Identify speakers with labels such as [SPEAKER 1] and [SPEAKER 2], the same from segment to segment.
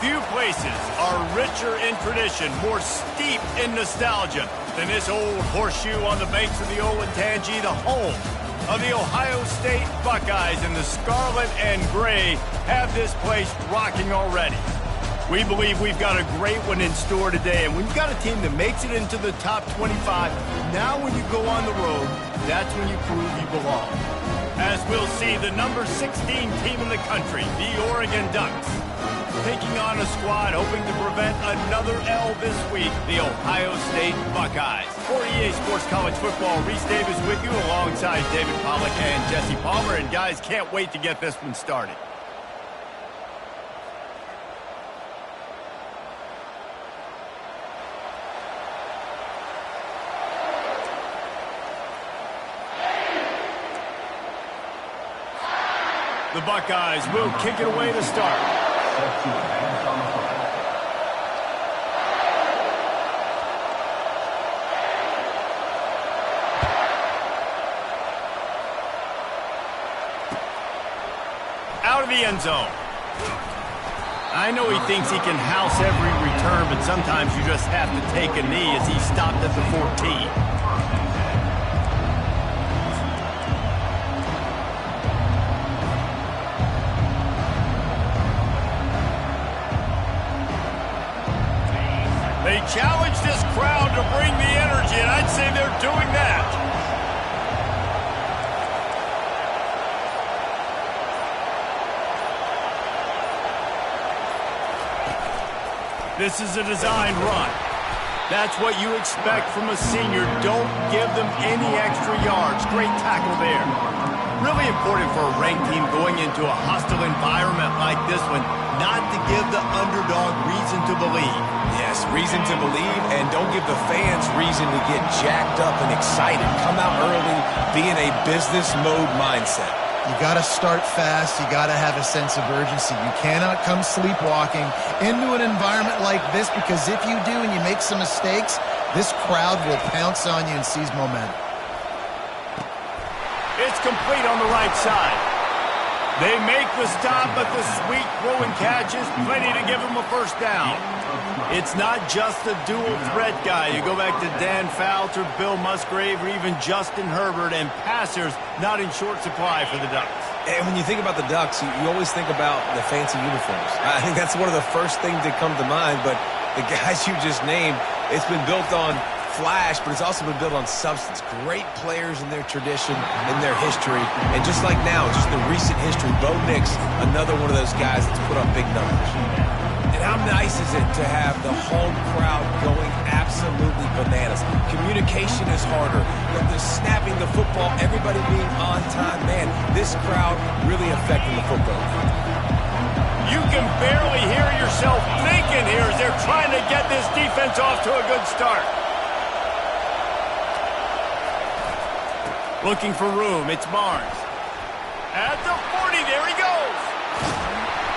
[SPEAKER 1] Few places are richer in tradition, more steeped in nostalgia than this old horseshoe on the banks of the Olentangy, the home of the Ohio State Buckeyes. And the scarlet and gray have this place rocking already. We believe we've got a great one in store today, and when you've got a team that makes it into the top 25, now when you go on the road, that's when you prove you belong. As we'll see, the number 16 team in the country, the Oregon Ducks, taking on a squad hoping to prevent another L this week, the Ohio State Buckeyes. For EA Sports College Football, Reese Davis with you alongside David Pollack and Jesse Palmer, and guys, can't wait to get this one started. The Buckeyes will kick it away to start. Out of the end zone. I know he thinks he can house every return, but sometimes you just have to take a knee as he stopped at the 14. They challenge this crowd to bring the energy, and I'd say they're doing that. This is a designed run. That's what you expect from a senior. Don't give them any extra yards. Great tackle there. Really important for a ranked team going into a hostile environment like this one, not to give the underdog reason to believe.
[SPEAKER 2] Yes, reason to believe, and don't give the fans reason to get jacked up and excited. Come out early, be in a business mode mindset.
[SPEAKER 3] You got to start fast. You got to have a sense of urgency. You cannot come sleepwalking into an environment like this, because if you do and you make some mistakes, this crowd will pounce on you and seize momentum.
[SPEAKER 1] It's complete on the right side. They make the stop, but the sweet throw and catch is plenty to give them a first down. It's not just a dual threat guy. You go back to Dan Fouts, Bill Musgrave, or even Justin Herbert, and passers not in short supply for the Ducks.
[SPEAKER 2] And when you think about the Ducks, you always think about the fancy uniforms. I think that's one of the first things that come to mind, but the guys you just named, it's been built on flash, but it's also been built on substance. Great players in their tradition, in their history, and just like now, just the recent history, Bo Nix, another one of those guys that's put up big numbers. And how nice is it to have the home crowd going absolutely bananas? Communication is harder. The snapping the football, everybody being on time. Man, this crowd really affecting the football.
[SPEAKER 1] You can barely hear yourself thinking here as they're trying to get this defense off to a good start. Looking for room, it's Barnes. At the 40, there he goes.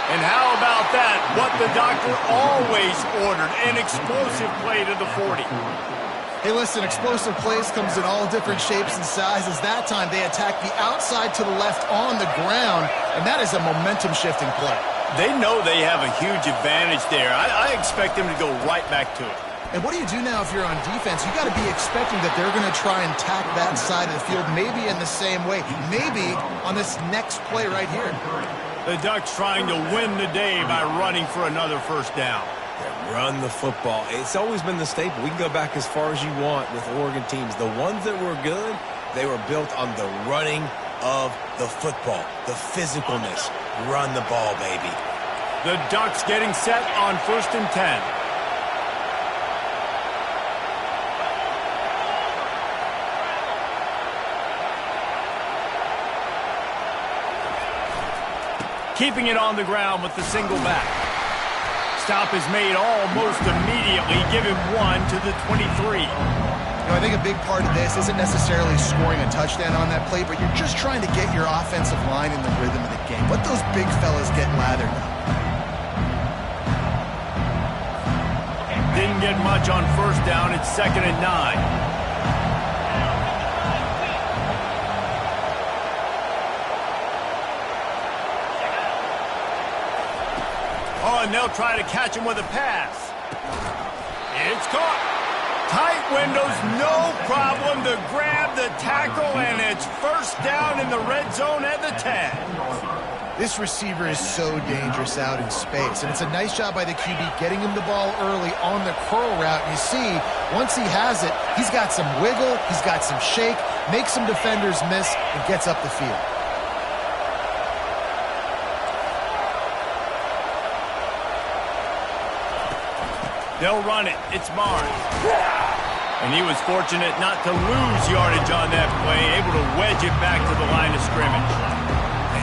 [SPEAKER 1] And how about that? What the doctor always ordered, an explosive play to the 40.
[SPEAKER 3] Hey, listen, explosive plays comes in all different shapes and sizes. That time they attack the outside to the left on the ground, and that is a momentum-shifting play.
[SPEAKER 1] They know they have a huge advantage there. I expect them to go right back to it.
[SPEAKER 3] And what do you do now if you're on defense? You got to be expecting that they're going to try and tack that side of the field, maybe in the same way, maybe on this next play right here.
[SPEAKER 1] The Ducks trying to win the day by running for another first down.
[SPEAKER 2] Yeah, run the football. It's always been the staple. We can go back as far as you want with Oregon teams. The ones that were good, they were built on the running of the football, the physicalness. Run the ball, baby.
[SPEAKER 1] The Ducks getting set on 1st and 10. Keeping it on the ground with the single back. Stop is made almost immediately. Give him 1 to the 23.
[SPEAKER 3] You know, I think a big part of this isn't necessarily scoring a touchdown on that play, but you're just trying to get your offensive line in the rhythm of the game. Let those big fellas get lathered up.
[SPEAKER 1] Didn't get much on first down. It's 2nd and 9. and they'll try to catch him with a pass. It's caught. Tight windows, no problem to grab the tackle, and it's first down in the red zone at the 10.
[SPEAKER 3] This receiver is so dangerous out in space, and it's a nice job by the QB getting him the ball early on the curl route. You see, once he has it, he's got some wiggle, he's got some shake, makes some defenders miss, and gets up the field.
[SPEAKER 1] They'll run it. It's Barnes. And he was fortunate not to lose yardage on that play, able to wedge it back to the line of scrimmage.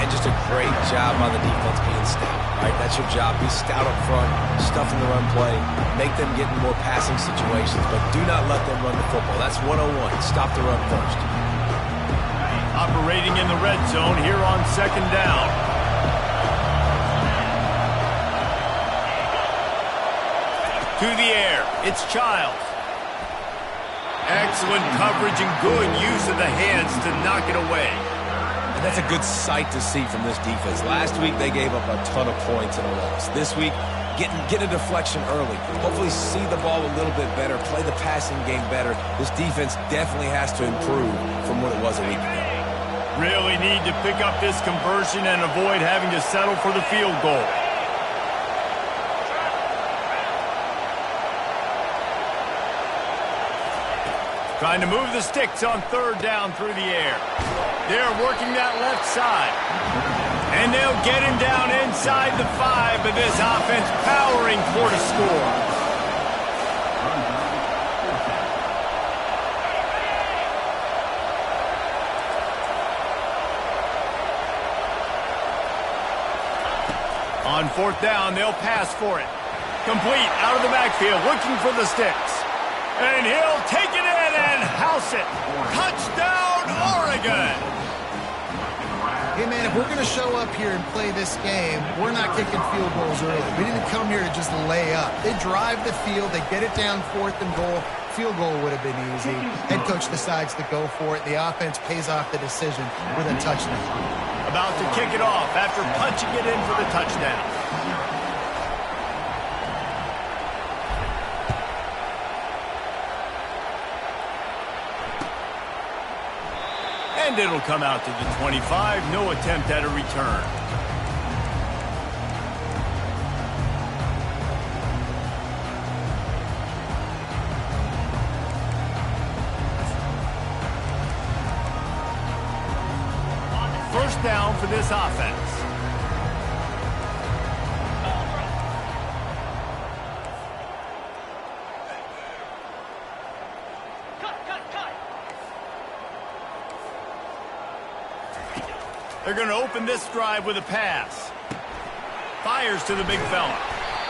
[SPEAKER 2] And just a great job on the defense being stout, right? That's your job. Be stout up front, stuff in the run play, make them get in more passing situations, but do not let them run the football. That's 101. Stop the run first.
[SPEAKER 1] Operating in the red zone here on second down. To the air, it's Childs. Excellent coverage and good use of the hands to knock it away.
[SPEAKER 2] And that's a good sight to see from this defense. Last week, they gave up a ton of points in a loss. This week, get a deflection early. Hopefully see the ball a little bit better, play the passing game better. This defense definitely has to improve from what it was a week ago.
[SPEAKER 1] Really need to pick up this conversion and avoid having to settle for the field goal. Trying to move the sticks on third down through the air. They're working that left side. And they'll get him down inside the 5, but this offense powering for the score. On fourth down, they'll pass for it. Complete out of the backfield, looking for the sticks. And he'll take it in and house it. Touchdown, Oregon!
[SPEAKER 3] Hey, man, if we're going to show up here and play this game, we're not kicking field goals early. We didn't come here to just lay up. They drive the field. They get it down fourth and goal. Field goal would have been easy. Head coach decides to go for it. The offense pays off the decision with a touchdown.
[SPEAKER 1] About to kick it off after punching it in for the touchdown. And it'll come out to the 25. No attempt at a return. First down for this offense. They're going to open this drive with a pass. Fires to the big fella.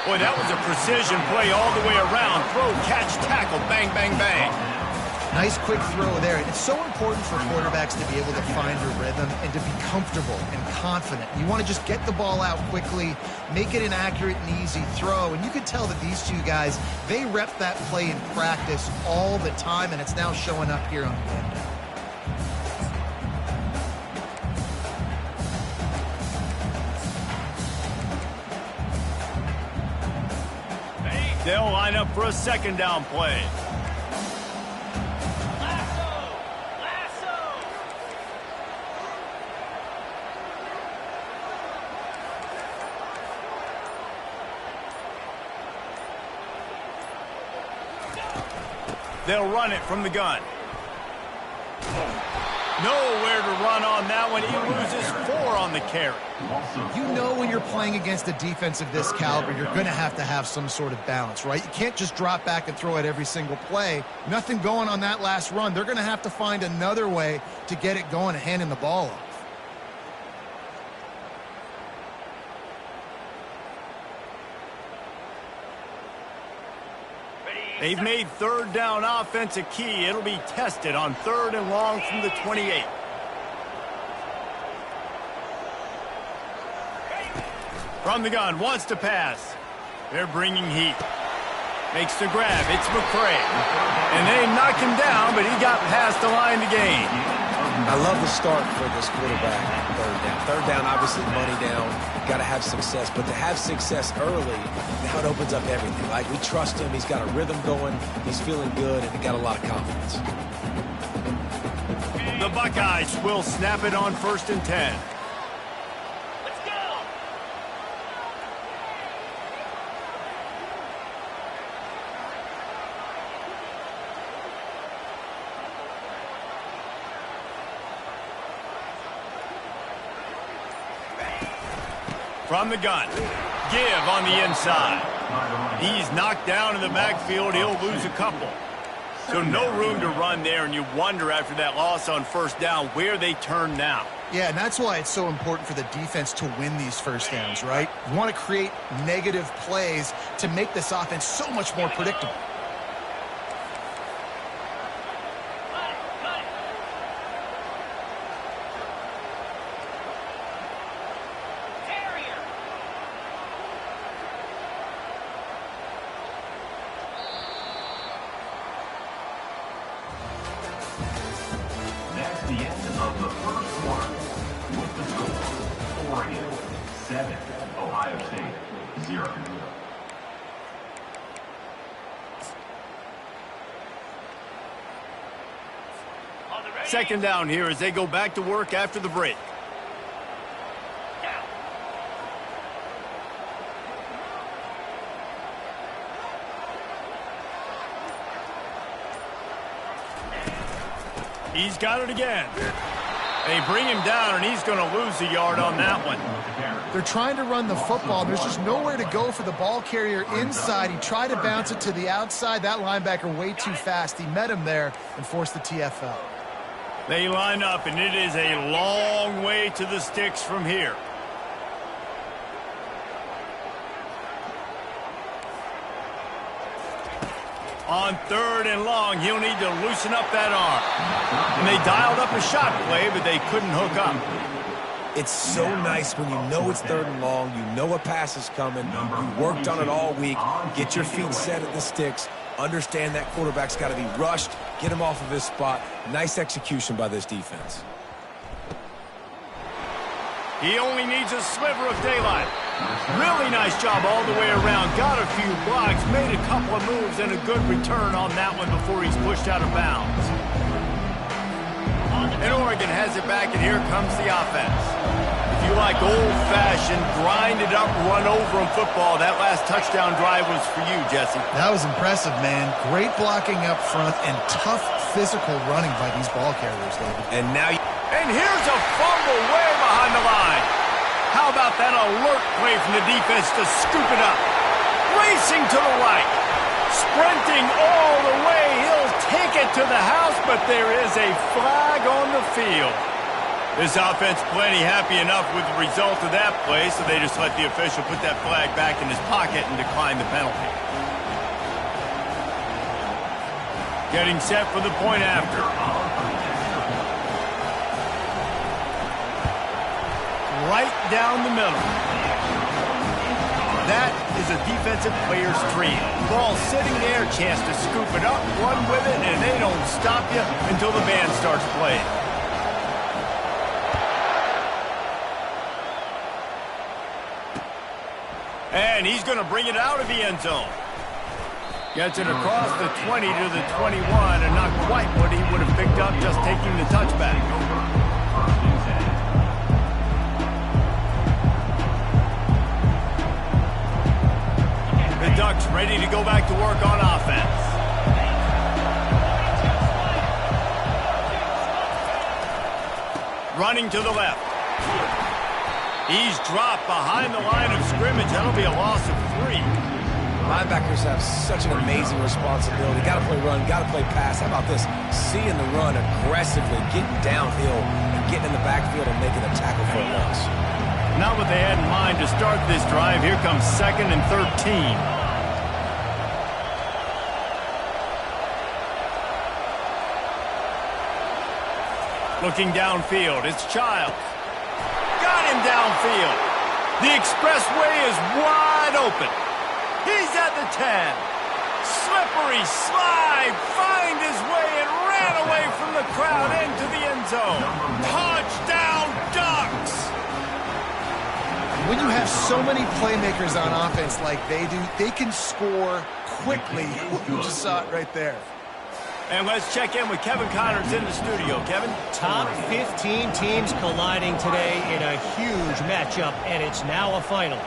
[SPEAKER 1] Boy, that was a precision play all the way around. Throw, catch, tackle, bang, bang, bang.
[SPEAKER 3] Nice quick throw there. It's so important for quarterbacks to be able to find a rhythm and to be comfortable and confident. You want to just get the ball out quickly, make it an accurate and easy throw. And you can tell that these two guys, they rep that play in practice all the time, and it's now showing up here on game day.
[SPEAKER 1] They'll line up for a second down play. They'll run it from the gun. Nowhere to run on that one. He loses 4 on the carry.
[SPEAKER 3] You know when you're playing against a defense of this caliber, you're going to have some sort of balance, right? You can't just drop back and throw it every single play. Nothing going on that last run. They're going to have to find another way to get it going and handing the ball off.
[SPEAKER 1] They've made third down offense a key. It'll be tested on third and long from the 28. From the gun, wants to pass. They're bringing heat. Makes the grab. It's McCray. And they knock him down, but he got past the line to gain.
[SPEAKER 2] I love the start for this quarterback on third down. Third down, obviously money down. Got to have success. But to have success early, now it opens up everything. Like, we trust him. He's got a rhythm going. He's feeling good, and he got a lot of confidence.
[SPEAKER 1] The Buckeyes will snap it on 1st and 10. From the gun, give on the inside. He's knocked down in the backfield. He'll lose a couple. So no room to run there, and you wonder after that loss on 1st down where they turn now.
[SPEAKER 3] Yeah, and that's why it's so important for the defense to win these first downs, right? You want to create negative plays to make this offense so much more predictable.
[SPEAKER 4] The end of the first quarter with the score, Oregon 7, Ohio State 0.
[SPEAKER 1] Second down here as they go back to work after the break. He's got it again. They bring him down, and he's going to lose a yard on that one.
[SPEAKER 3] They're trying to run the football. There's just nowhere to go for the ball carrier inside. He tried to bounce it to the outside. That linebacker way too fast. He met him there and forced the TFL.
[SPEAKER 1] They line up, and it is a long way to the sticks from here. On 3rd and long, he'll need to loosen up that arm. And they dialed up a shot play, but they couldn't hook up.
[SPEAKER 2] It's so nice when you know it's 3rd and long, you know a pass is coming, you worked on it all week, get your feet set at the sticks, understand that quarterback's got to be rushed, get him off of his spot. Nice execution by this defense.
[SPEAKER 1] He only needs a sliver of daylight. Really nice job all the way around. Got a few blocks, made a couple of moves, and a good return on that one before he's pushed out of bounds. And Oregon has it back, and here comes the offense. If you like old-fashioned, grind-it-up, run-over in football, that last touchdown drive was for you, Jesse.
[SPEAKER 3] That was impressive, man. Great blocking up front and tough physical running by these ball carriers, David.
[SPEAKER 2] And now
[SPEAKER 1] And here's a fumble way behind the line. How about that alert play from the defense to scoop it up? Racing to the right. Sprinting all the way. He'll take it to the house, but there is a flag on the field. This offense plenty happy enough with the result of that play, so they just let the official put that flag back in his pocket and decline the penalty. Getting set for the point after. Right down the middle. That is a defensive player's dream. Ball sitting there, chance to scoop it up, run with it, and they don't stop you until the band starts playing. And he's going to bring it out of the end zone. Gets it across the 20 to the 21, and not quite what he would have picked up just taking the touchback. The Ducks ready to go back to work on offense. Running to the left. He's dropped behind the line of scrimmage. That'll be a loss of 3.
[SPEAKER 2] linebackers have such an amazing responsibility. Got to play run, got to play pass. How about this? Seeing the run aggressively, getting downhill, and getting in the backfield and making a tackle for a loss.
[SPEAKER 1] Not what they had in mind to start this drive. Here comes 2nd and 13. Looking downfield, it's Childs. Got him downfield. The expressway is wide open. He's at the 10. Slippery slide, find his way and ran away from the crowd into the end zone.
[SPEAKER 3] When you have so many playmakers on offense like they do, they can score quickly. You just saw it right there.
[SPEAKER 1] And let's check in with Kevin Connors in the studio. Kevin?
[SPEAKER 5] Top 15 teams colliding today in a huge matchup, and it's now a final.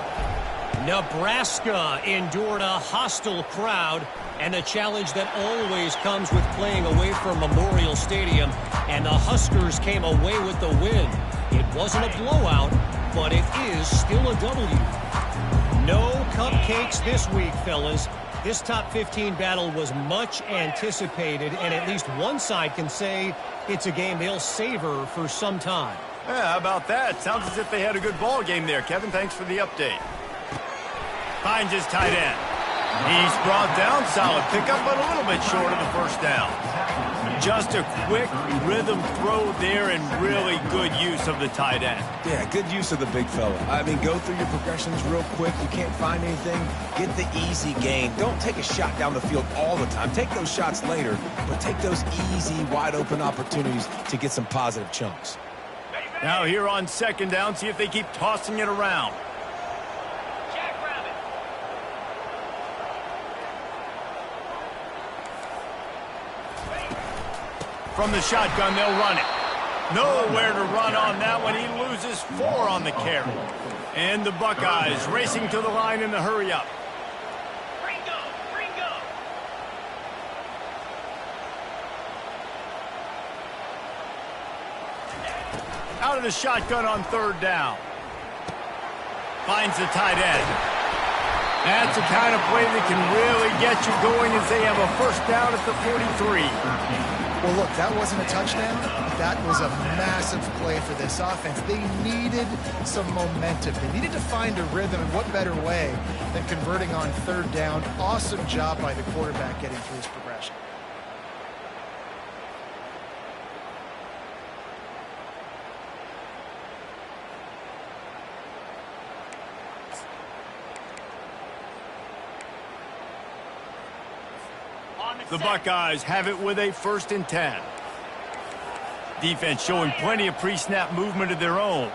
[SPEAKER 5] Nebraska endured a hostile crowd and the challenge that always comes with playing away from Memorial Stadium, and the Huskers came away with the win. It wasn't a blowout, but it is still a W. No cupcakes this week, fellas. This top 15 battle was much anticipated, and at least one side can say it's a game they'll savor for some time.
[SPEAKER 1] Yeah, how about that? Sounds as if they had a good ball game there. Kevin, thanks for the update. Finds his tight end. He's brought down. Solid pickup, but a little bit short of the first down. Just a quick rhythm throw there and really good use of the tight end.
[SPEAKER 2] Yeah, good use of the big fella. I mean, go through your progressions real quick. You can't find anything, get the easy gain. Don't take a shot down the field all the time. Take those shots later, but take those easy, wide-open opportunities to get some positive chunks.
[SPEAKER 1] Now here on second down, see if they keep tossing it around. From the shotgun, they'll run it. Nowhere to run on that one. He loses 4 on the carry. And the Buckeyes racing to the line in the hurry-up. Out of the shotgun on third down. Finds the tight end. That's the kind of play that can really get you going as they have a first down at the 43.
[SPEAKER 3] Well, look, that wasn't a touchdown. That was a massive play for this offense. They needed some momentum. They needed to find a rhythm, and what better way than converting on third down. Awesome job by the quarterback getting through his progression.
[SPEAKER 1] The Buckeyes have it with a 1st and 10. Defense showing plenty of pre-snap movement of their own.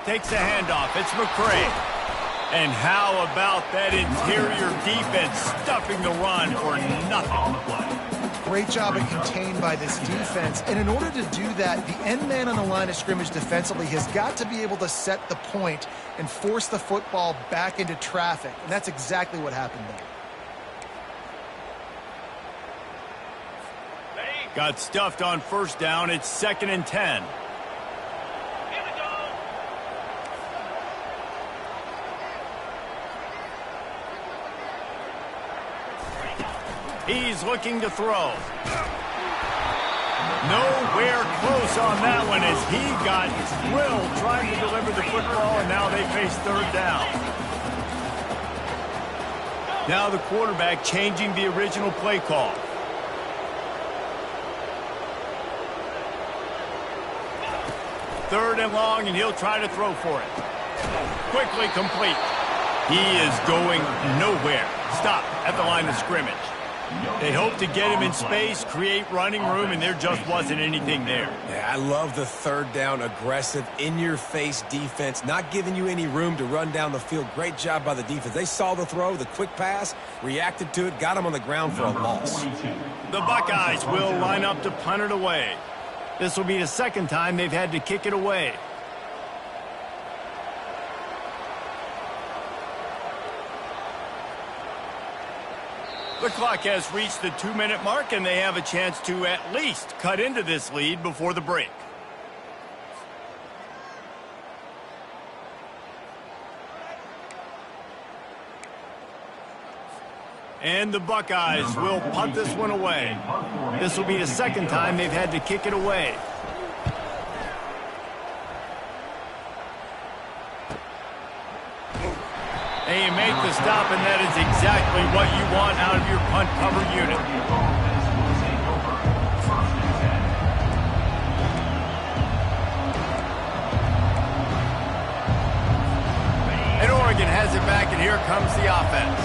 [SPEAKER 1] Takes a handoff. It's McCray. And how about that interior defense stuffing the run for nothing?
[SPEAKER 3] Great job at contained by this defense. And in order to do that, the end man on the line of scrimmage defensively has got to be able to set the point and force the football back into traffic. And that's exactly what happened there.
[SPEAKER 1] Got stuffed on first down. It's 2nd and 10. He's looking to throw. Nowhere close on that one as he got drilled trying to deliver the football, and now they face third down. Now the quarterback changing the original play call. Third and long, and he'll try to throw for it. Quickly complete. He is going nowhere. Stop at the line of scrimmage. They hope to get him in space, create running room, and there just wasn't anything there.
[SPEAKER 2] Yeah, I love the third down, aggressive, in-your-face defense, not giving you any room to run down the field. Great job by the defense. They saw the throw, the quick pass, reacted to it, got him on the ground for a loss.
[SPEAKER 1] The Buckeyes will line up to punt it away. This will be the 2nd time they've had to kick it away. The clock has reached the 2-minute mark, and they have a chance to at least cut into this lead before the break. And the Buckeyes will punt this one away. This will be the 2nd time they've had to kick it away. They make the stop, and that is exactly what you want out of your punt cover unit. And Oregon has it back, and here comes the offense.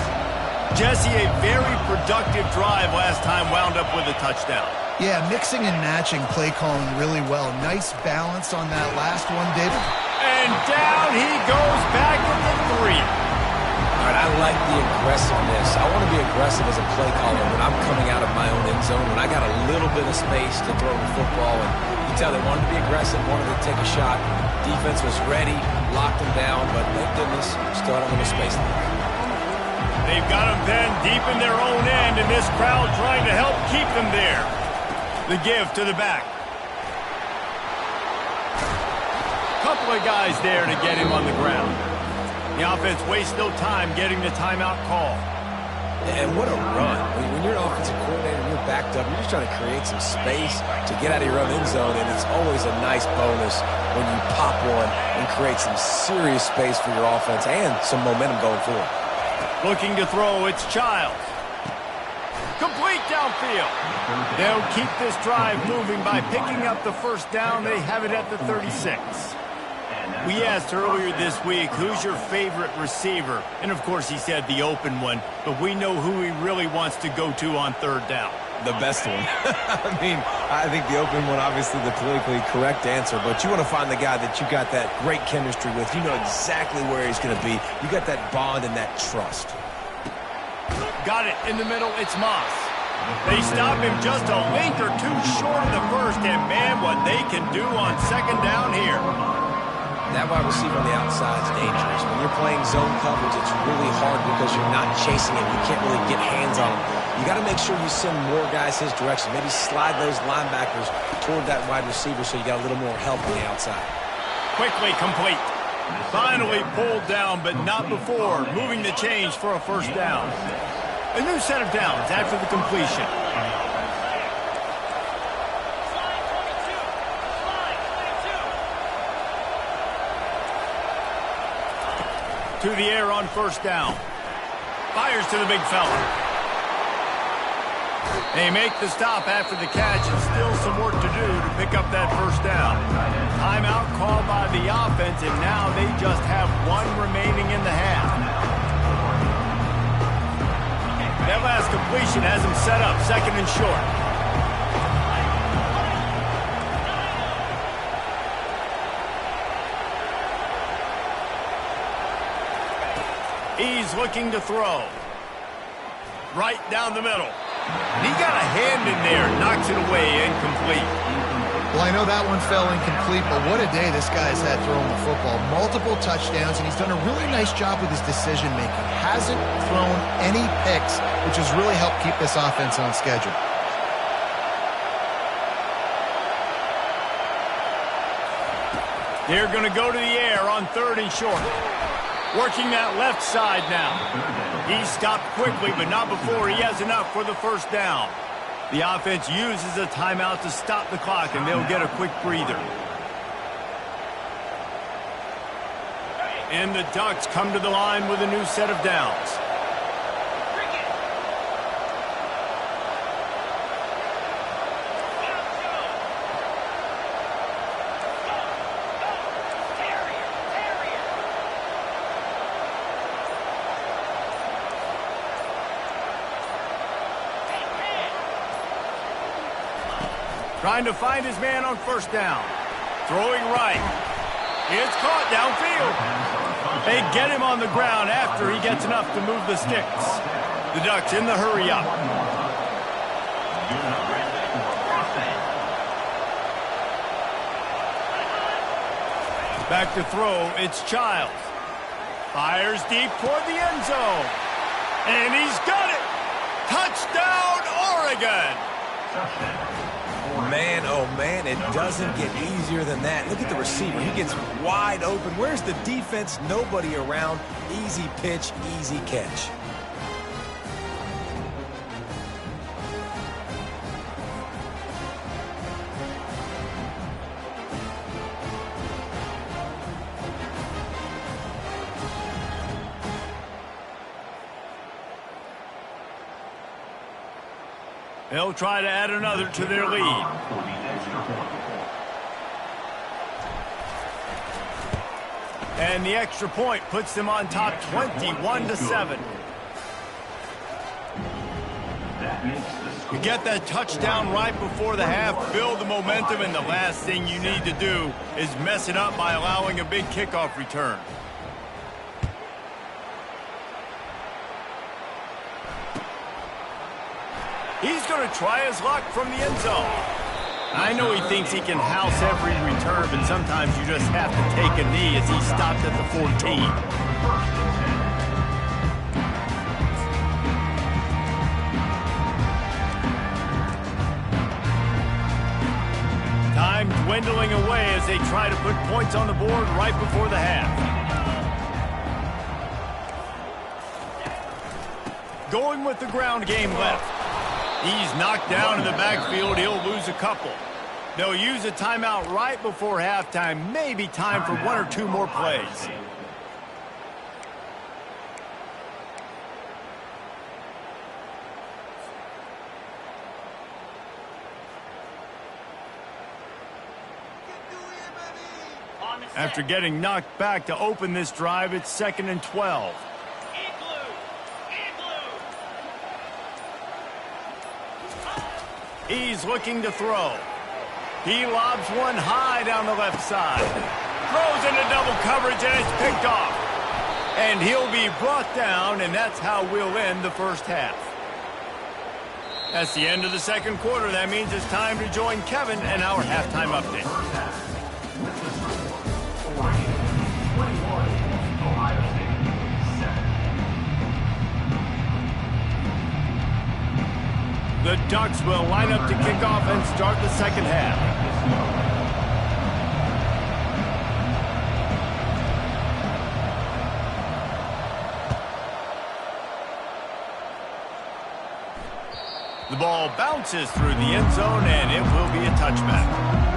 [SPEAKER 1] Jesse, a very productive drive last time wound up with a touchdown.
[SPEAKER 3] Yeah, mixing and matching play calling really well. Nice balance on that last one, David.
[SPEAKER 1] And down he goes back at the 3.
[SPEAKER 2] All right, I like the aggressiveness. I want to be aggressive as a play caller when I'm coming out of my own end zone, when I got a little bit of space to throw the football. And you tell they wanted to be aggressive, wanted to take a shot. Defense was ready, locked them down, but thank goodness, still had a little space there.
[SPEAKER 1] They've got them then deep in their own end, and this crowd trying to help keep them there. The give to the back. Couple of guys there to get him on the ground. The offense wastes no time getting the timeout call.
[SPEAKER 2] And what a run. When you're an offensive coordinator and you're backed up, you're just trying to create some space to get out of your own end zone, and it's always a nice bonus when you pop one and create some serious space for your offense and some momentum going forward.
[SPEAKER 1] Looking to throw, it's Childs. Complete downfield. They'll keep this drive moving by picking up the first down. They have it at the 36. We asked earlier this week, who's your favorite receiver? And, of course, he said the open one, but we know who he really wants to go to on third down.
[SPEAKER 2] The best one. I think the open one, obviously the politically correct answer, but you want to find the guy that you got that great chemistry with. You know exactly where he's going to be. You got that bond and that trust.
[SPEAKER 1] Got it in the middle. It's Moss. They stop him just a link or two short of the first, and man, what they can do on second down here.
[SPEAKER 2] That wide receiver on the outside is dangerous. When you're playing zone coverage, it's really hard because you're not chasing him. You can't really get hands on him. You got to make sure you send more guys his direction. Maybe slide those linebackers toward that wide receiver so you got a little more help on the outside.
[SPEAKER 1] Quickly complete. Finally pulled down, but not before moving the chains for a first down. A new set of downs after the completion. To the air on first down. Fires to the big fella. They make the stop after the catch, and still some work to do to pick up that first down. Timeout called by the offense, and now they just have one remaining in the half. That last completion has them set up second and short. He's looking to throw. Right down the middle. He got a hand in there, knocks it away, incomplete.
[SPEAKER 3] Well, I know that one fell incomplete, but what a day this guy's had throwing the football. Multiple touchdowns, and he's done a really nice job with his decision-making. Hasn't thrown any picks, which has really helped keep this offense on schedule.
[SPEAKER 1] They're going to go to the air on third and short. Working that left side now. He stopped quickly, but not before he has enough for the first down. The offense uses a timeout to stop the clock, and they'll get a quick breather. And the Ducks come to the line with a new set of downs. Trying to find his man on first down. Throwing right. It's caught downfield. They get him on the ground after he gets enough to move the sticks. The Ducks in the hurry up. Back to throw, it's Childs. Fires deep toward the end zone. And he's got it. Touchdown, Oregon.
[SPEAKER 2] Man, oh man, it doesn't get easier than that. Look at the receiver. He gets wide open. Where's the defense? Nobody around. Easy pitch, easy catch.
[SPEAKER 1] They'll try to add another to their lead. And the extra point puts them on top 21-7. You get that touchdown right before the half, build the momentum, and the last thing you need to do is mess it up by allowing a big kickoff return. He's going to try his luck from the end zone. I know he thinks he can house every return, but sometimes you just have to take a knee as he stopped at the 14. Time dwindling away as they try to put points on the board right before the half. Going with the ground game left. He's knocked down in the backfield. He'll lose a couple. They'll use a timeout right before halftime. Maybe time for one or two more plays. After getting knocked back to open this drive, it's 2nd and 12. He's looking to throw. He lobs one high down the left side. Throws into double coverage, and it's picked off. And he'll be brought down, and that's how we'll end the first half. That's the end of the second quarter. That means it's time to join Kevin and our halftime update. The Ducks will line up to kick off and start the second half. The ball bounces through the end zone, and it will be a touchback.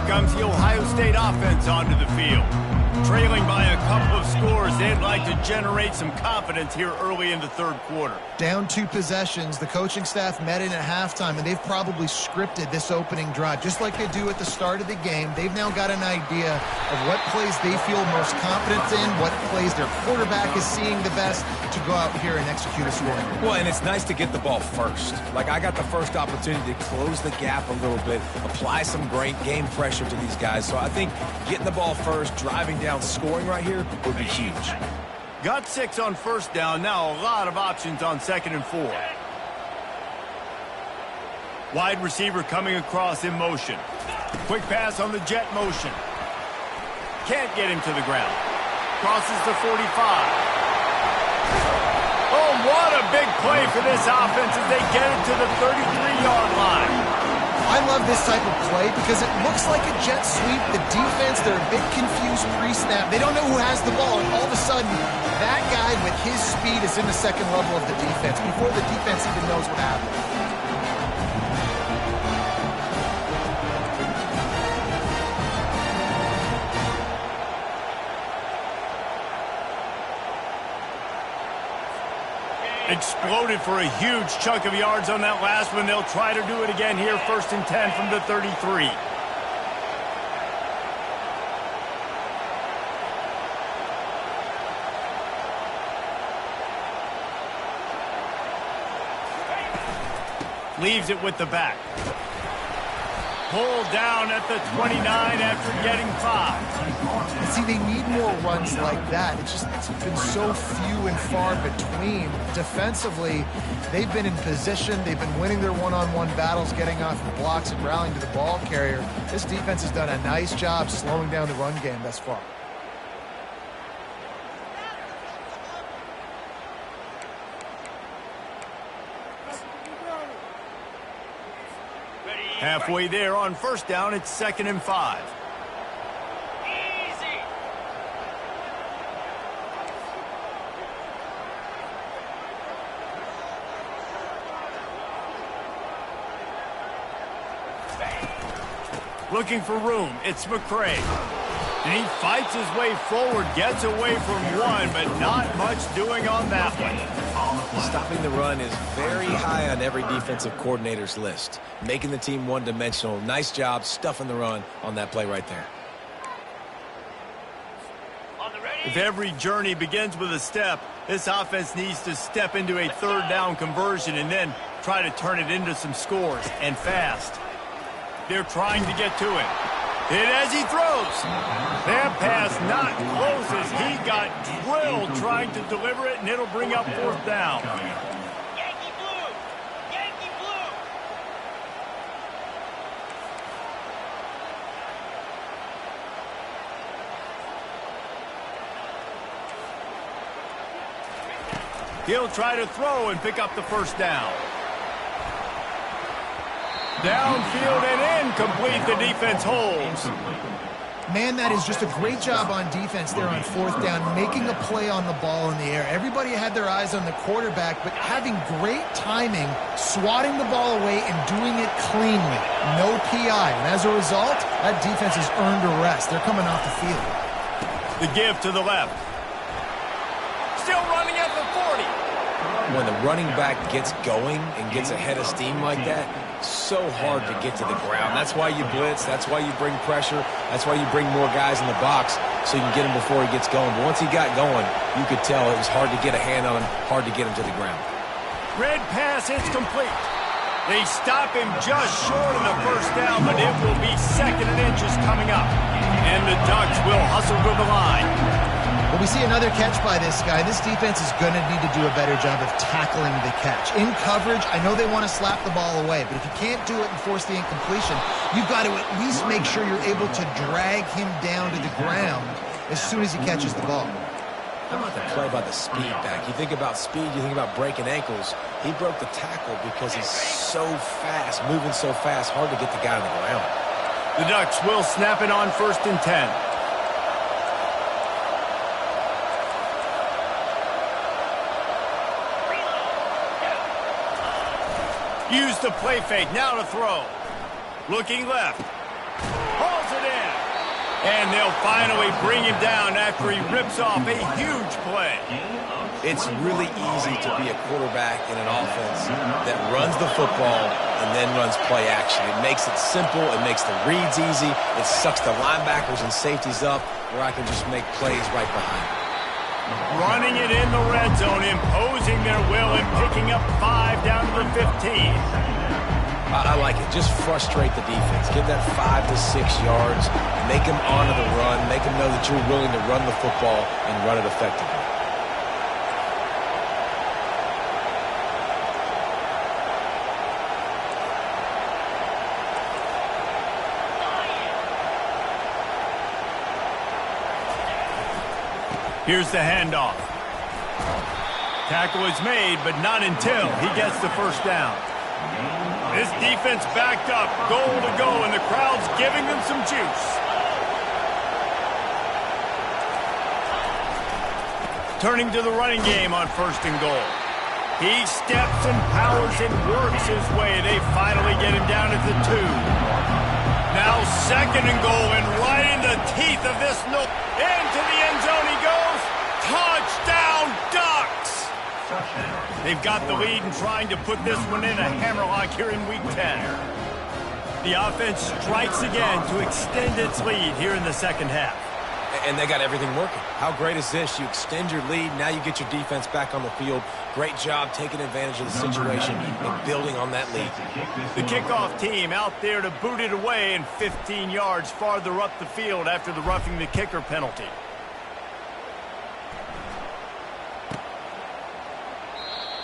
[SPEAKER 1] Comes the Ohio State offense onto the field. Trailing by a couple of scores, they'd like to generate some confidence here early in the third quarter.
[SPEAKER 3] Down 2 possessions, the coaching staff met in at halftime, and they've probably scripted this opening drive. Just like they do at the start of the game, they've now got an idea of what plays they feel most confident in, what plays their quarterback is seeing the best to go out here and execute a scoring.
[SPEAKER 2] Well, and it's nice to get the ball first. Like, I got the first opportunity to close the gap a little bit, apply some great game pressure to these guys. So I think getting the ball first, driving down, scoring right here would be huge.
[SPEAKER 1] Got 6 on first down. Now a lot of options on 2nd and 4. Wide receiver coming across in motion. Quick pass on the jet motion. Can't get him to the ground. Crosses the 45. Oh, what a big play for this offense as they get it to the 33-yard line.
[SPEAKER 3] I love this type of play because it looks like a jet sweep. The defense, they're a bit confused pre-snap. They don't know who has the ball, and all of a sudden, that guy with his speed is in the second level of the defense before the defense even knows what happened.
[SPEAKER 1] Exploded for a huge chunk of yards on that last one. They'll try to do it again here, 1st and 10 from the 33. Leaves it with the back. Pulled down at the 29 after getting 5.
[SPEAKER 3] See, they need more runs like that. It's been so few and far between. Defensively, they've been in position. They've been winning their one-on-one battles, getting off the blocks and rallying to the ball carrier. This defense has done a nice job slowing down the run game thus far.
[SPEAKER 1] Halfway there on first down, it's 2nd and 5.
[SPEAKER 6] Easy.
[SPEAKER 1] Looking for room, it's McCray. And he fights his way forward, gets away from one, but not much doing on that one.
[SPEAKER 2] Stopping the run is very high on every defensive coordinator's list. Making the team one-dimensional. Nice job stuffing the run on that play right there.
[SPEAKER 1] If every journey begins with a step, this offense needs to step into a third down conversion and then try to turn it into some scores, and fast. They're trying to get to it. Hit as he throws. That pass not close as he got drilled trying to deliver it, and it'll bring up fourth down.
[SPEAKER 6] Yankee blue! Yankee blue!
[SPEAKER 1] He'll try to throw and pick up the first down. Downfield and incomplete. The defense holds.
[SPEAKER 3] Man, that is just a great job on defense there on fourth down, making a play on the ball in the air. Everybody had their eyes on the quarterback, but having great timing, swatting the ball away and doing it cleanly. No PI. And as a result, that defense has earned a rest. They're coming off the field.
[SPEAKER 1] The give to the left. Still running at the 40.
[SPEAKER 2] When the running back gets going and gets ahead of steam like that, so hard to get to the ground. That's why you blitz. That's why you bring pressure. That's why you bring more guys in the box so you can get him before he gets going. But once he got going, you could tell it was hard to get a hand on him, hard to get him to the ground.
[SPEAKER 1] Red pass, it's complete. They stop him just short of the first down, but it will be second and inches coming up. And the Ducks will hustle to the line.
[SPEAKER 3] Well, we see another catch by this guy. This defense is going to need to do a better job of tackling the catch. In coverage, I know they want to slap the ball away, but if you can't do it and force the incompletion, you've got to at least make sure you're able to drag him down to the ground as soon as he catches the ball.
[SPEAKER 2] How about the play by the speed back? You think about speed, you think about breaking ankles. He broke the tackle because he's so fast, moving so fast, hard to get the guy on the ground.
[SPEAKER 1] The Ducks will snap it on 1st and 10. Use the play fake, now to throw. Looking left. Hauls it in. And they'll finally bring him down after he rips off a huge play.
[SPEAKER 2] It's really easy to be a quarterback in an offense that runs the football and then runs play action. It makes it simple. It makes the reads easy. It sucks the linebackers and safeties up where I can just make plays right behind them.
[SPEAKER 1] Running it in the red zone, imposing their will and picking up 5 down to the 15.
[SPEAKER 2] I like it. Just frustrate the defense. Give that 5 to 6 yards. Make them honor the run. Make them know that you're willing to run the football and run it effectively.
[SPEAKER 1] Here's the handoff. Tackle is made, but not until he gets the first down. This defense backed up, goal to go, and the crowd's giving them some juice. Turning to the running game on 1st and goal. He steps and powers and works his way. They finally get him down at the 2. Now 2nd and goal, and right in the teeth of this into the end zone he goes. Touchdown, Ducks! They've got the lead and trying to put this one in a hammerlock here in Week 10. The offense strikes again to extend its lead here in the second half.
[SPEAKER 2] And they got everything working. How great is this? You extend your lead. Now you get your defense back on the field. Great job taking advantage of the situation and building on that lead.
[SPEAKER 1] The kickoff team out there to boot it away and 15 yards farther up the field after the roughing the kicker penalty.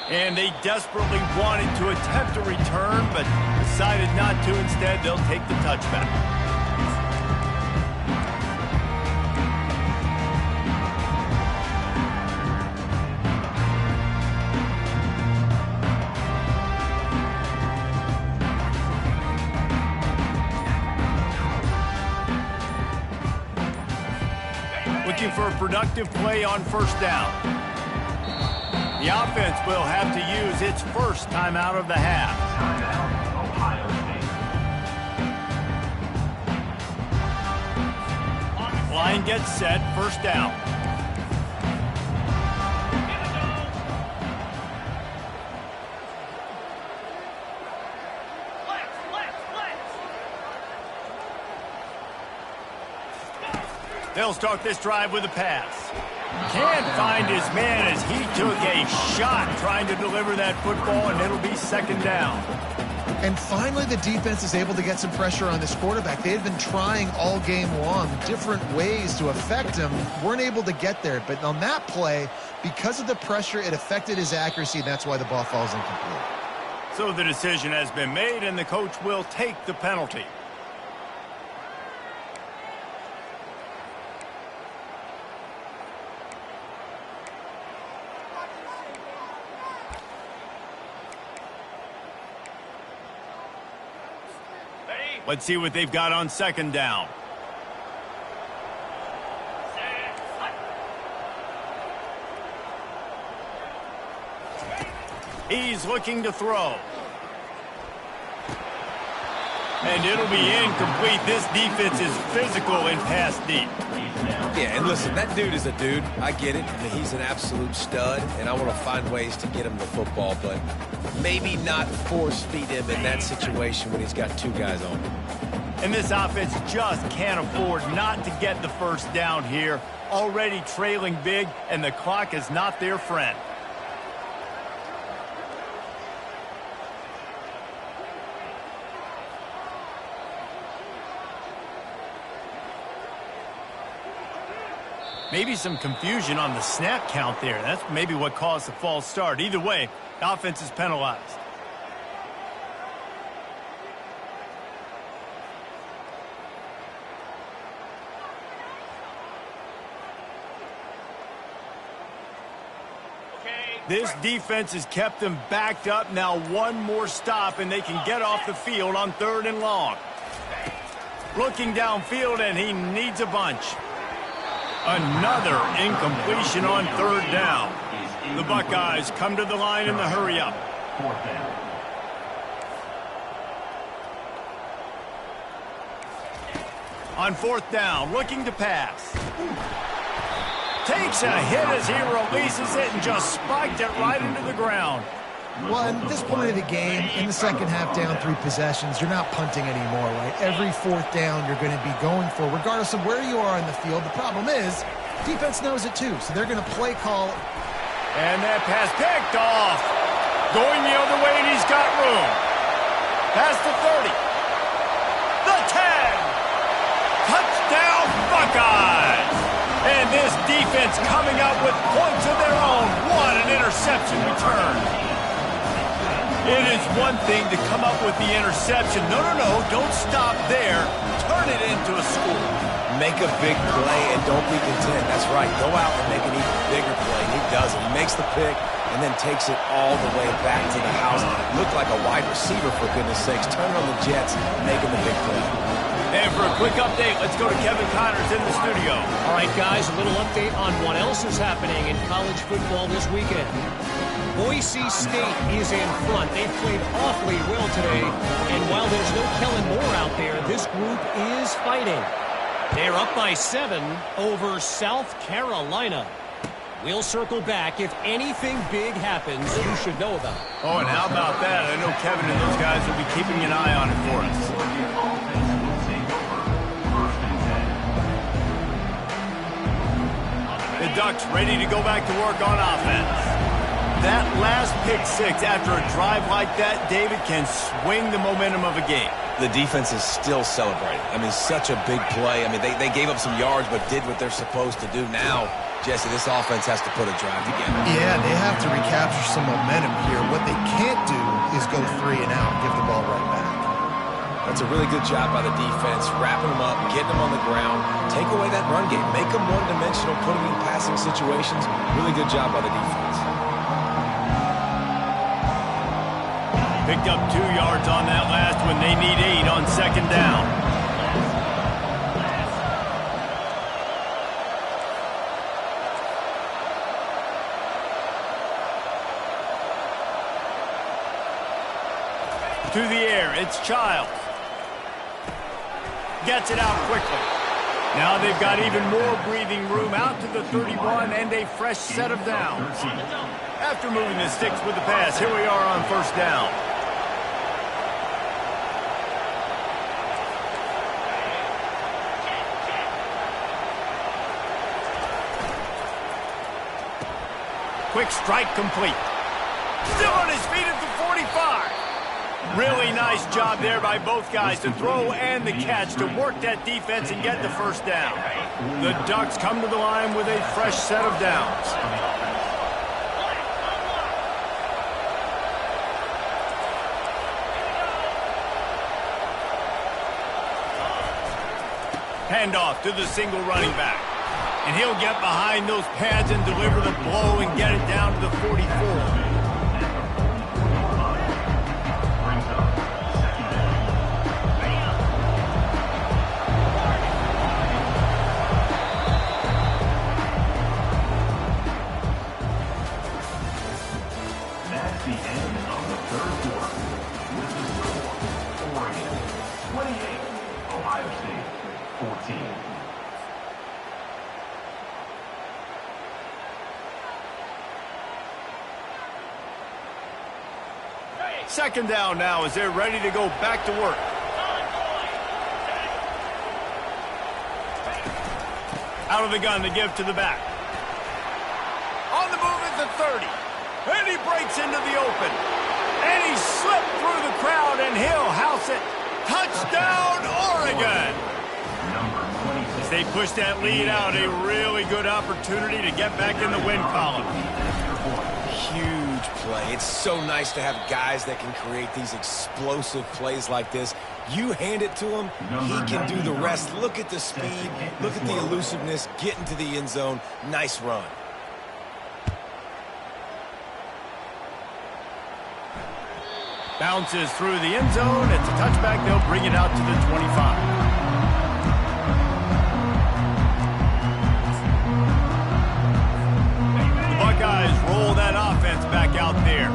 [SPEAKER 1] And they desperately wanted to attempt a return, but decided not to. Instead, they'll take the touchback. Looking for a productive play on 1st down. The offense will have to use its first timeout of the half.
[SPEAKER 4] Timeout, Ohio State.
[SPEAKER 1] Line gets set, first down. They'll start this drive with a pass. Can't find his man as he took a shot trying to deliver that football, and it'll be second down.
[SPEAKER 3] And finally, the defense is able to get some pressure on this quarterback. They had been trying all game long different ways to affect him. Weren't able to get there. But on that play, because of the pressure, it affected his accuracy, and that's why the ball falls incomplete.
[SPEAKER 1] So the decision has been made, and the coach will take the penalty. Let's see what they've got on second down. He's looking to throw. And it'll be incomplete. This defense is physical and pass deep.
[SPEAKER 2] Yeah, and listen, that dude is a dude. I get it. I mean, he's an absolute stud, and I want to find ways to get him the football, but maybe not force feed him in that situation when he's got two guys on him.
[SPEAKER 1] And this offense just can't afford not to get the first down here. Already trailing big, and the clock is not their friend. Maybe some confusion on the snap count there. That's maybe what caused the false start. Either way, offense is penalized. This defense has kept them backed up. Now one more stop, and they can get off the field on 3rd and long. Looking downfield, and he needs a bunch. Another incompletion on 3rd down. The Buckeyes come to the line in the hurry-up.
[SPEAKER 4] 4th down.
[SPEAKER 1] On 4th down, looking to pass. Takes a hit as he releases it and just spiked it right into the ground.
[SPEAKER 3] Well, at this point of the game, in the second half, down 3 possessions, you're not punting anymore, right? Every 4th down you're going to be going for, regardless of where you are in the field. The problem is, defense knows it too, so they're going to play call.
[SPEAKER 1] And that pass picked off. Going the other way, and he's got room. Past the 30. The 10. Touchdown, Buckeyes. And this defense coming out with points of their own. What an interception return. It is one thing to come up with the interception. No, don't stop there. Turn it into a score.
[SPEAKER 2] Make a big play and don't be content. That's right. Go out and make an even bigger play. He does it. He makes the pick and then takes it all the way back to the house. Looked like a wide receiver, for goodness sakes. Turn on the Jets, making the big play.
[SPEAKER 1] And for a quick update, let's go to Kevin Connors in the studio.
[SPEAKER 5] All right, guys, a little update on what else is happening in college football this weekend. Boise State is in front. They've played awfully well today. And while there's no Kellen Moore out there, this group is fighting. They're up by 7 over South Carolina. We'll circle back. If anything big happens, you should know about it.
[SPEAKER 1] Oh, and how about that? I know Kevin and those guys will be keeping an eye on it for us. The Ducks ready to go back to work on offense. That last pick 6 after a drive like that, David, can swing the momentum of a game.
[SPEAKER 2] The defense is still celebrating. I mean, such a big play. I mean, they gave up some yards but did what they're supposed to do. Now, Jesse, this offense has to put a drive together.
[SPEAKER 3] Yeah, they have to recapture some momentum here. What they can't do is go 3 and out and give the ball right back.
[SPEAKER 2] That's a really good job by the defense, wrapping them up, getting them on the ground, take away that run game, make them one-dimensional, put them in passing situations. Really good job by the defense.
[SPEAKER 1] Picked up 2 yards on that last one. They need 8 on second down. To the air, it's Childs. Gets it out quickly. Now they've got even more breathing room out to the 31 and a fresh set of downs. After moving the sticks with the pass, here we are on first down. Quick strike complete. Still on his feet at the 45. Really nice job there by both guys to throw and the catch to work that defense and get the first down. The Ducks come to the line with a fresh set of downs. Handoff to the single running back. And he'll get behind those pads and deliver the blow and get it down to the 44.
[SPEAKER 4] That's the end of the third quarter. With the score, Oregon 28, Ohio State 14.
[SPEAKER 1] Second down now as they're ready to go back to work. Out of the gun to give to the back. On the move at the 30. And he breaks into the open. And he slipped through the crowd and he'll house it. Touchdown, Oregon! As they push that lead out, a really good opportunity to get back in the win column.
[SPEAKER 2] Huge play. It's so nice to have guys that can create these explosive plays like this. You hand it to him, he can do the rest. Look at the speed, look at the elusiveness, get into the end zone. Nice run.
[SPEAKER 1] Bounces through the end zone. It's a touchback. They'll bring it out to the 25. Buckeyes roll that offense back out there.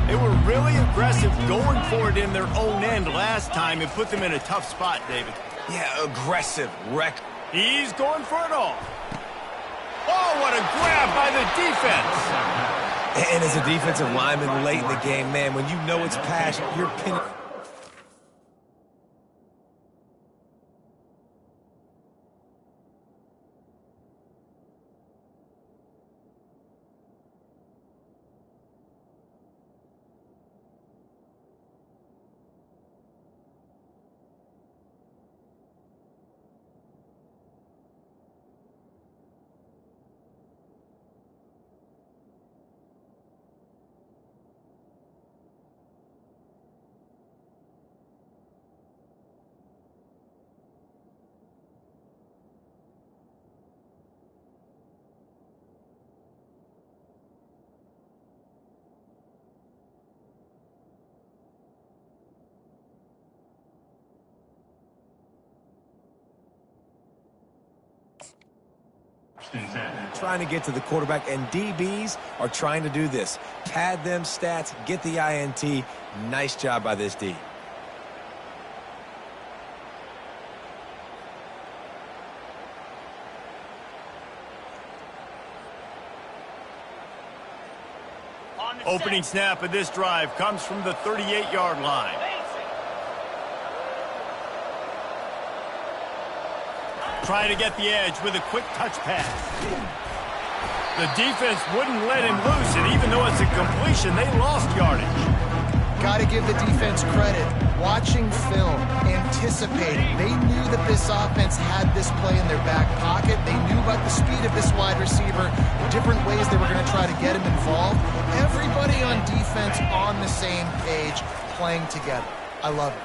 [SPEAKER 1] They were really aggressive going for it in their own end last time and put them in a tough spot, David.
[SPEAKER 2] Yeah, aggressive.
[SPEAKER 1] He's going for it all. Oh, what a grab by the defense.
[SPEAKER 2] And as a defensive lineman late in the game, man, when you know it's past, you're pinning. Trying to get to the quarterback, and DBs are trying to do this. Pad them stats, get the INT. Nice job by this D.
[SPEAKER 1] Opening snap of this drive comes from the 38-yard line. Trying to get the edge with a quick touch pass. The defense wouldn't let him loose, and even though it's a completion, they lost yardage.
[SPEAKER 3] Got to give the defense credit. Watching film, anticipating. They knew that this offense had this play in their back pocket. They knew about the speed of this wide receiver, different ways they were going to try to get him involved. Everybody on defense on the same page, playing together. I love it.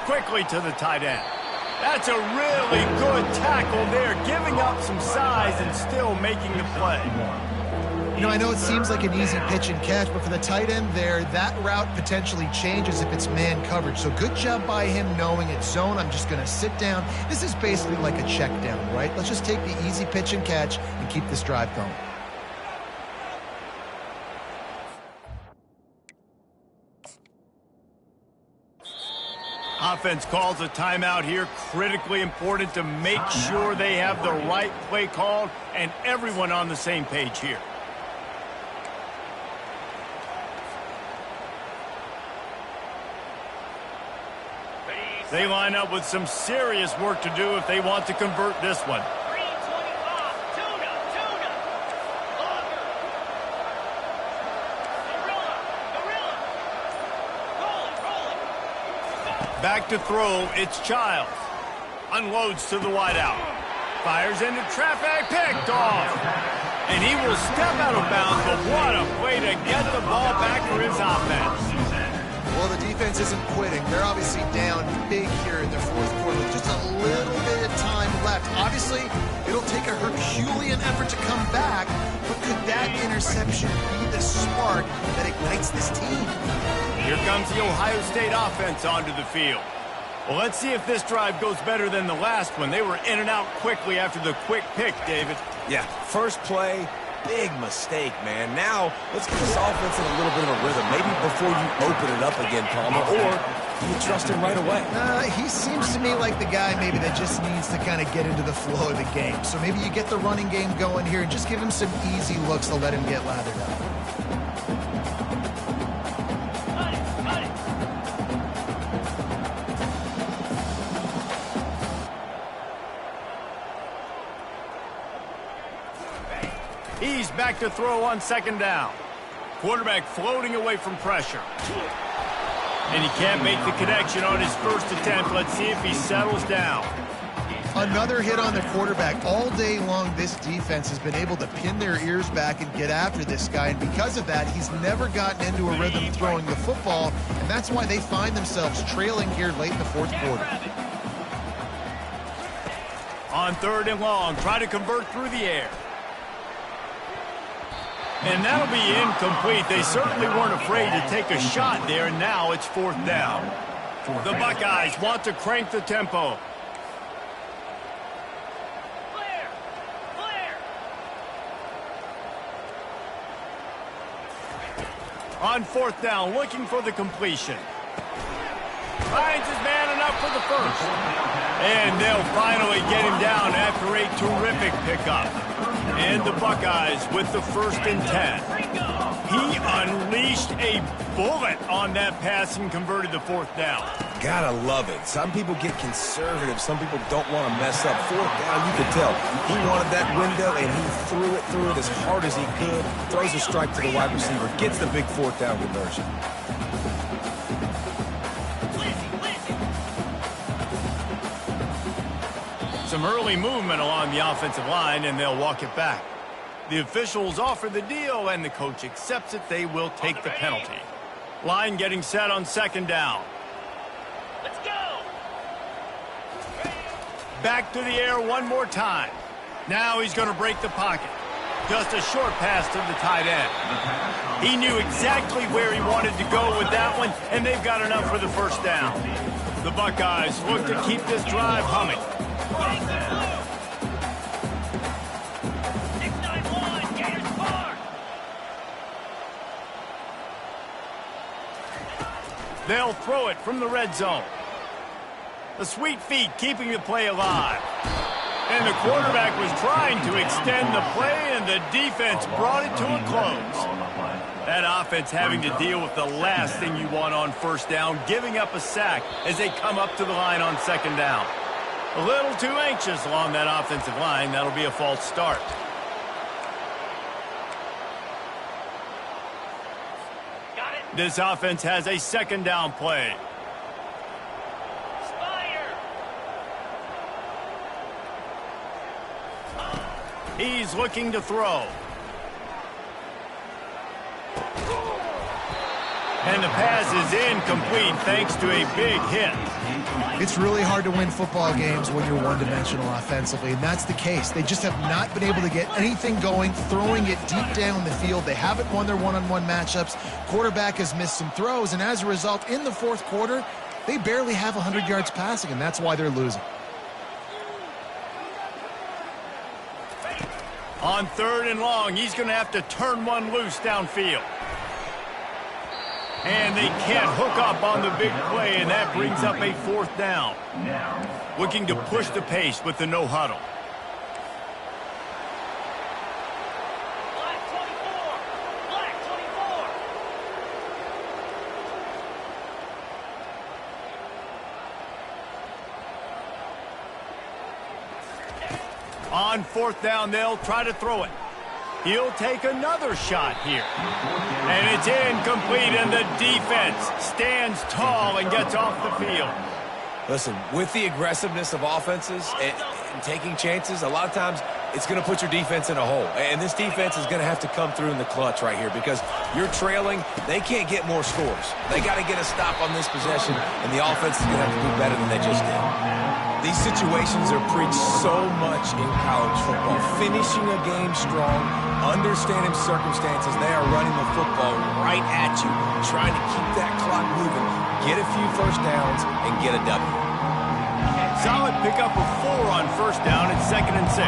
[SPEAKER 1] Quickly to the tight end. That's a really good tackle there, giving up some size and still making the play.
[SPEAKER 3] You know, I know it seems like an easy pitch and catch, but for the tight end there, that route potentially changes if it's man coverage. So good job by him knowing it's zone. I'm just going to sit down. This is basically like a check down, right? Let's just take the easy pitch and catch and keep this drive going.
[SPEAKER 1] Offense calls a timeout here. Critically important to make sure they have the right play called and everyone on the same page here. They line up with some serious work to do if they want to convert this one. Back to throw, it's Childs. Unloads to the wideout. Fires into traffic, picked off. And he will step out of bounds, but what a way to get the ball back for his offense.
[SPEAKER 3] Well, the defense isn't quitting. They're obviously down big here in their fourth quarter with just a little bit of time left. Obviously, it'll take a Herculean effort to come back, but could that interception be the spark that ignites this team?
[SPEAKER 1] Here comes the Ohio State offense onto the field. Well, let's see if this drive goes better than the last one. They were in and out quickly after the quick pick, David.
[SPEAKER 2] Yeah, first play, big mistake, man. Now, let's get this offense in a little bit of a rhythm. Maybe before you open it up again, Palmer, or you trust him right away.
[SPEAKER 3] He seems to me like the guy maybe that just needs to kind of get into the flow of the game. So maybe you get the running game going here and just give him some easy looks to let him get lathered up.
[SPEAKER 1] He's back to throw on second down. Quarterback floating away from pressure. And he can't make the connection on his first attempt. Let's see if he settles down.
[SPEAKER 3] Another hit on the quarterback. All day long, this defense has been able to pin their ears back and get after this guy. And because of that, he's never gotten into a rhythm throwing the football. And that's why they find themselves trailing here late in the fourth quarter.
[SPEAKER 1] On third and long, try to convert through the air. And that'll be incomplete. They certainly weren't afraid to take a shot there, and now it's fourth down. The Buckeyes want to crank the tempo.
[SPEAKER 6] Clear! Clear!
[SPEAKER 1] On fourth down, looking for the completion. Finds his man enough for the first. And they'll finally get him down after a terrific pickup. And the Buckeyes with the 1st and 10. He unleashed a bullet on that pass and converted the fourth down.
[SPEAKER 2] Gotta love it. Some people get conservative. Some people don't want to mess up. Fourth down, you could tell. He wanted that window, and he threw it as hard as he could. Throws a strike to the wide receiver. Gets the big fourth down conversion.
[SPEAKER 1] Some early movement along the offensive line, and they'll walk it back. The officials offer the deal, and the coach accepts it. They will take the penalty. Line getting set on second down.
[SPEAKER 6] Let's go!
[SPEAKER 1] Back to the air one more time. Now he's going to break the pocket. Just a short pass to the tight end. He knew exactly where he wanted to go with that one, and they've got enough for the first down. The Buckeyes look to keep this drive humming.
[SPEAKER 6] 691, Gators Park!
[SPEAKER 1] They'll throw it from the red zone. The sweet feet keeping the play alive. And the quarterback was trying to extend the play, and the defense brought it to a close. That offense having to deal with the last thing you want on first down, giving up a sack as they come up to the line on second down. A little too anxious along that offensive line. That'll be a false start.
[SPEAKER 6] Got it!
[SPEAKER 1] This offense has a second down play.
[SPEAKER 6] Spire!
[SPEAKER 1] He's looking to throw. And the pass is incomplete thanks to a big hit.
[SPEAKER 3] It's really hard to win football games when you're one-dimensional offensively, and that's the case. They just have not been able to get anything going, throwing it deep down the field. They haven't won their one-on-one matchups. Quarterback has missed some throws, and as a result, in the fourth quarter, they barely have 100 yards passing, and that's why they're losing.
[SPEAKER 1] On third and long, he's going to have to turn one loose downfield. And they can't hook up on the big play, and that brings up a 4th down. Looking to push the pace with the no huddle.
[SPEAKER 6] Black 24. Black 24.
[SPEAKER 1] On 4th down, they'll try to throw it. He'll take another shot here. And it's incomplete, and the defense stands tall and gets off the field.
[SPEAKER 2] Listen, with the aggressiveness of offenses and taking chances, a lot of times it's going to put your defense in a hole. And this defense is going to have to come through in the clutch right here because you're trailing. They can't get more scores. They got to get a stop on this possession, and the offense is going to have to do better than they just did. These situations are preached so much in college football. Finishing a game strong, understanding circumstances. They are running the football right at you, trying to keep that clock moving, get a few first downs, and get a W.
[SPEAKER 1] Solid pickup of 4 on 1st down. It's 2nd and 6.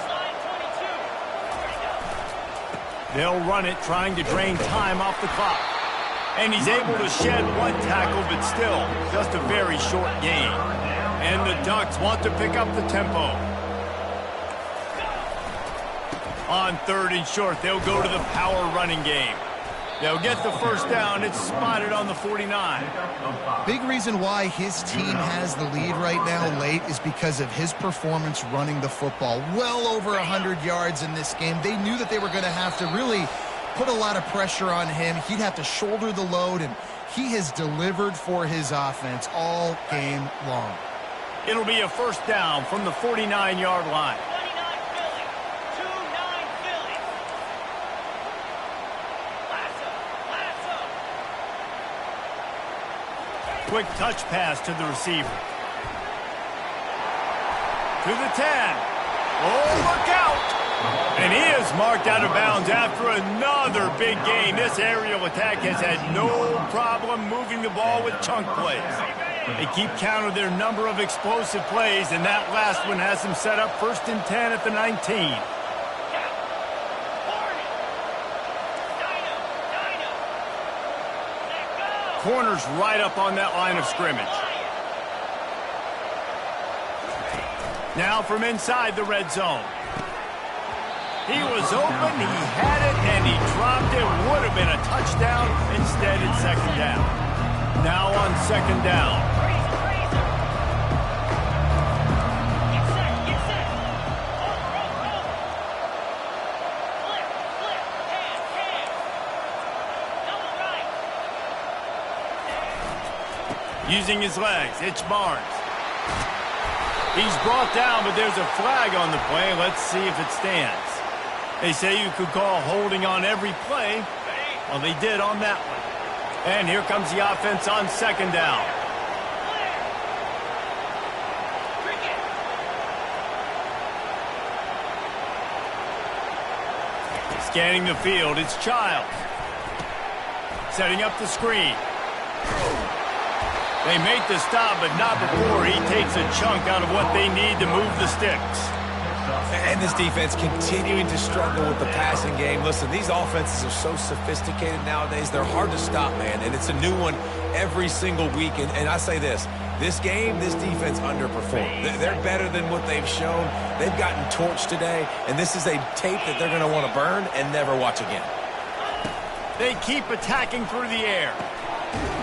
[SPEAKER 6] Slide 22.
[SPEAKER 1] They'll run it, trying to drain time off the clock. And he's able to shed 1 tackle, but still, just a very short gain. And the Ducks want to pick up the tempo. On 3rd and short, they'll go to the power running game. They'll get the 1st down. It's spotted on the 49.
[SPEAKER 3] Big reason why his team has the lead right now late is because of his performance running the football. Well over 100 yards in this game. They knew that they were going to have to really put a lot of pressure on him. He'd have to shoulder the load, and he has delivered for his offense all game long.
[SPEAKER 1] It'll be a 1st down from the 49-yard line.
[SPEAKER 6] 29 Philly. 29 Philly. Lasso.
[SPEAKER 1] Quick touch pass to the receiver. To the 10. Oh, look out! And he is marked out of bounds after another big gain. This aerial attack has had no problem moving the ball with chunk plays. They keep count of their number of explosive plays, and that last one has them set up 1st and 10 at the 19. Corner's right up on that line of scrimmage. Now from inside the red zone. He was open, he had it, and he dropped it. Would have been a touchdown. Instead, it's 2nd down. Now on 2nd down.
[SPEAKER 6] Get set. Roll. Flip. Hand. Double right.
[SPEAKER 1] Using his legs, it's Barnes. He's brought down, but there's a flag on the play. Let's see if it stands. They say you could call holding on every play. Well, they did on that one. And here comes the offense on 2nd down. Scanning the field, it's Childs. Setting up the screen. They make the stop, but not before he takes a chunk out of what they need to move the sticks.
[SPEAKER 2] And this defense continuing to struggle with the passing game. Listen, these offenses are so sophisticated nowadays. They're hard to stop, man. And it's a new one every single week. And I say this game, this defense underperformed. They're better than what they've shown. They've gotten torched today. And this is a tape that they're going to want to burn and never watch again.
[SPEAKER 1] They keep attacking through the air.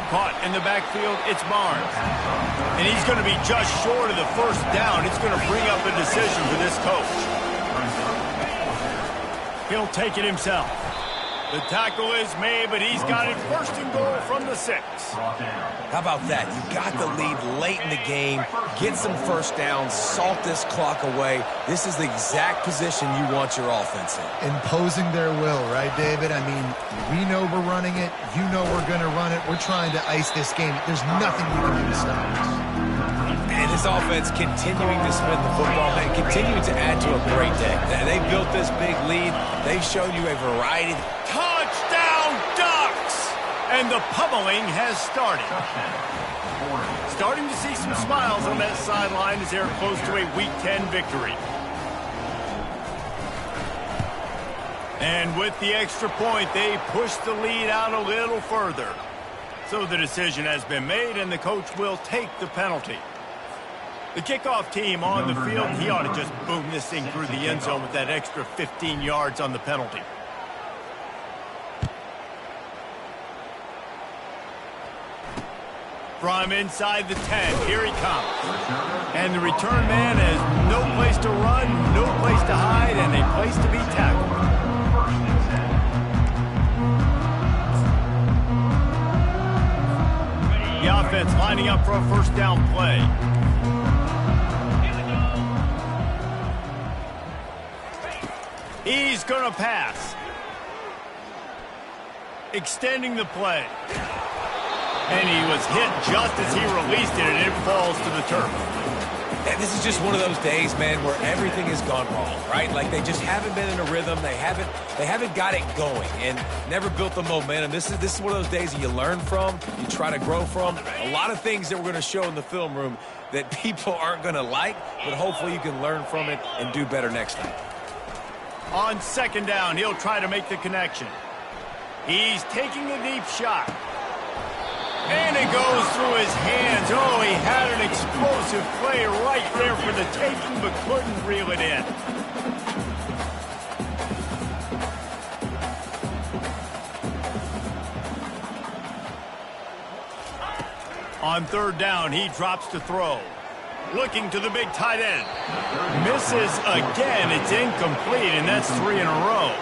[SPEAKER 1] Caught in the backfield, it's Barnes. And he's going to be just short of the 1st down. It's going to bring up a decision for this coach. He'll take it himself. The tackle is made, but he's got it 1st and goal from the 6.
[SPEAKER 2] How about that? You got the lead late in the game. Get some 1st downs. Salt this clock away. This is the exact position you want your offense in.
[SPEAKER 3] Imposing their will, right, David? I mean, we know we're running it. You know we're going to run it. We're trying to ice this game. There's nothing we can do to stop us.
[SPEAKER 2] And this offense continuing to spin the football, man, continuing to add to a great day. They built this big lead. They've shown you a variety.
[SPEAKER 1] Touchdown, Ducks! And the pummeling has started. Starting to see some smiles on that sideline as they're close to a Week 10 victory. And with the extra point, they push the lead out a little further. So the decision has been made, and the coach will take the penalty. The kickoff team on the field, he ought to just boom this thing through the end zone with that extra 15 yards on the penalty. From inside the 10, here he comes. And the return man has no place to run, no place to hide, and a place to be tackled. The offense lining up for a first down play. He's going to pass. Extending the play. And he was hit just as he released it, and it falls to the turf.
[SPEAKER 2] And this is just one of those days, man, where everything has gone wrong, right? Like they just haven't been in a rhythm. They haven't got it going and never built the momentum. This is one of those days that you learn from, you try to grow from. A lot of things that we're going to show in the film room that people aren't going to like, but hopefully you can learn from it and do better next time.
[SPEAKER 1] On second down, he'll try to make the connection. He's taking a deep shot. And it goes through his hands. Oh, he had an explosive play right there for the taking, but couldn't reel it in. On third down, he drops to throw. Looking to the big tight end. Misses again. It's incomplete, and that's 3 in a row.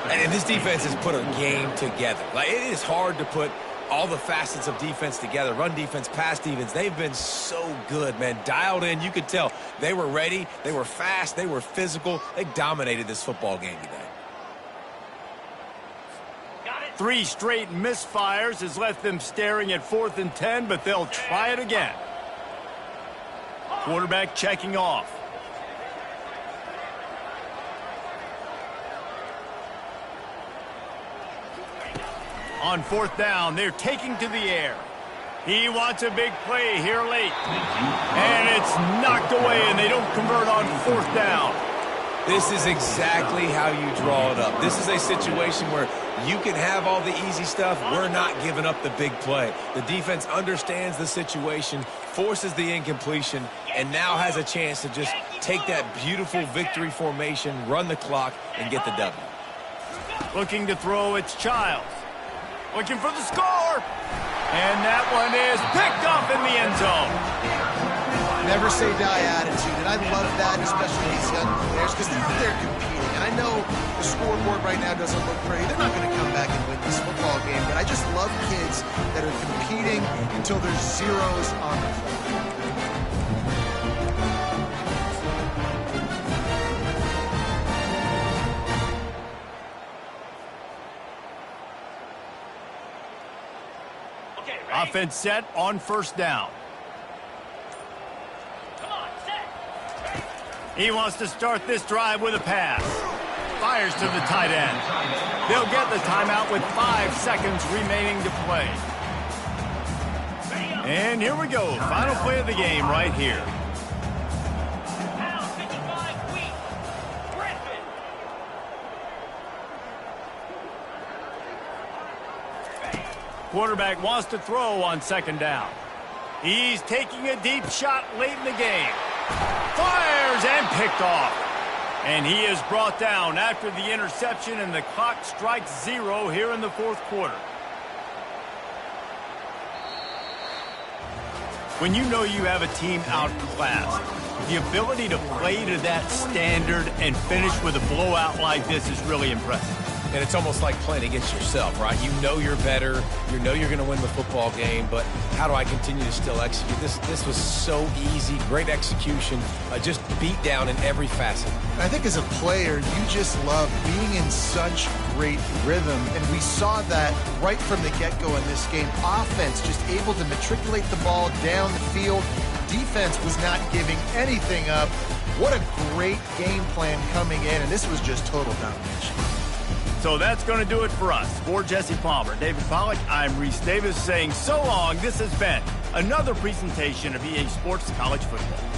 [SPEAKER 2] And this defense has put a game together. Like, it is hard to put all the facets of defense together. Run defense, pass defense. They've been so good, man. Dialed in. You could tell they were ready. They were fast. They were physical. They dominated this football game today.
[SPEAKER 1] 3 straight misfires has left them staring at 4th and 10, but they'll try it again. Quarterback checking off. On 4th down, they're taking to the air. He wants a big play here late. And it's knocked away, and they don't convert on 4th down.
[SPEAKER 2] This is exactly how you draw it up. This is a situation where you can have all the easy stuff. We're not giving up the big play. The defense understands the situation, forces the incompletion, and now has a chance to just take that beautiful victory formation, run the clock, and get the W.
[SPEAKER 1] Looking to throw, it's Childs. Looking for the score. And that one is picked off in the end zone.
[SPEAKER 3] Never say die attitude, and I love that, especially these young players, because they're out there competing. And I know the scoreboard right now doesn't look pretty. They're not going to come back and win this football game, but I just love kids that are competing until there's zeros on the floor.
[SPEAKER 1] Offense set on 1st down. He wants to start this drive with a pass. Fires to the tight end. They'll get the timeout with 5 seconds remaining to play. And here we go. Final play of the game right here. Quarterback wants to throw on 2nd down. He's taking a deep shot late in the game. Fires and picked off. And he is brought down after the interception, and the clock strikes 0 here in the 4th quarter. When you know you have a team outclassed, the ability to play to that standard and finish with a blowout like this is really impressive.
[SPEAKER 2] And it's almost like playing against yourself, right? You know you're better. You know you're going to win the football game, but how do I continue to still execute? This was so easy. Great execution. Just beat down in every facet.
[SPEAKER 3] I think as a player, you just love being in such great rhythm, and we saw that right from the get-go in this game. Offense just able to matriculate the ball down the field. Defense was not giving anything up. What a great game plan coming in, and this was just total domination.
[SPEAKER 1] So that's going to do it for us. For Jesse Palmer, David Pollack, I'm Reese Davis saying so long. This has been another presentation of EA Sports College Football.